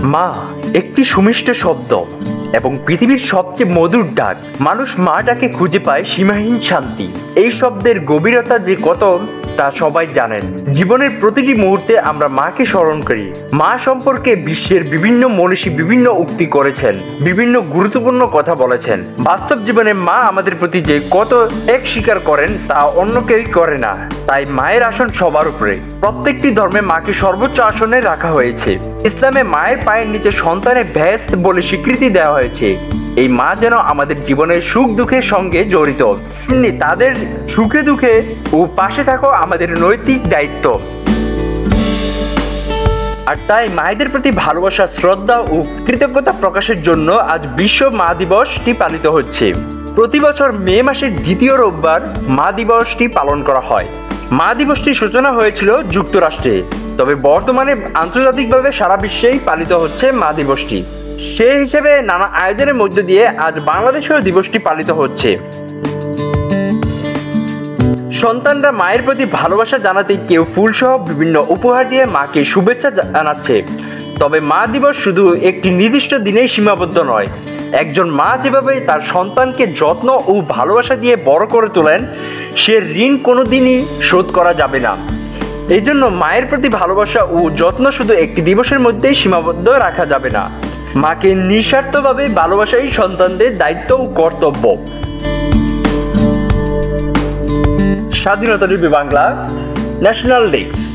মা একটি সুমিষ্ট শব্দ এবং পৃথিবীর সবচেয়ে মধুর ডাক। মানুষ মাটাকে খুঁজে পায় সীমাহীন শান্তি। এই শব্দের গভীরতা যে কত তা সবাই জানেন। জীবনের প্রতিটি মুহূর্তে আমরা মাকে স্মরণ করি। মা সম্পর্কে বিশ্বের বিভিন্ন মনীষী বিভিন্ন উক্তি করেছেন, বিভিন্ন গুরুত্বপূর্ণ কথা বলেছেন। বাস্তব জীবনে মা আমাদের প্রতি যে কত ত্যাগ স্বীকার করেন তা অন্য কেউই করে না। তাই মায়ের আসন সবার উপরে। প্রত্যেকটি ধর্মে মাকে সর্বোচ্চ আসনে রাখা হয়েছে। ইসলামে মায়ের পায়ের নিচে সন্তানের বেহেশত বলে স্বীকৃতি দেওয়া হয়েছে। এই মা যেন আমাদের জীবনের সুখ দুঃখের সঙ্গে জড়িত, তাদের সুখে দুঃখে ও পাশে থাকা আমাদের নৈতিক দায়িত্ব। আর তাই মায়েদের প্রতি ভালোবাসা, শ্রদ্ধা ও কৃতজ্ঞতা প্রকাশের জন্য আজ বিশ্ব মা দিবসটি পালিত হচ্ছে। প্রতি বছর মে মাসের দ্বিতীয় রোববার মা দিবসটি পালন করা হয়। মা দিবসটির সূচনা হয়েছিল যুক্তরাষ্ট্রে, তবে বর্তমানে আন্তর্জাতিকভাবে সারা বিশ্বেই পালিত হচ্ছে মা দিবসটি। সেই হিসেবে নানা আয়োজনের মধ্য দিয়ে আজ বাংলাদেশেও দিবসটি পালিত হচ্ছে। সন্তানরা মায়ের প্রতি ভালোবাসা জানাতে কেউ ফুলসহ বিভিন্ন উপহার দিয়ে মাকে শুভেচ্ছা জানাচ্ছে। তবে মা দিবস শুধু একটি নির্দিষ্ট দিনেই সীমাবদ্ধ নয়। একজন মা যেভাবে তার সন্তানকে যত্ন ও ভালোবাসা দিয়ে বড় করে তোলেন, সে ঋণ কোনোদিনই শোধ করা যাবে না। এই জন্য মায়ের প্রতি ভালোবাসা ও যত্ন শুধু একটি দিবসের মধ্যেই সীমাবদ্ধ রাখা যাবে না। মাকে নিঃস্বার্থভাবে ভালোবাসাই সন্তানদের দায়িত্ব ও কর্তব্য। স্বাধীনতা টিভি বাংলা, ন্যাশনাল ডেস্ক।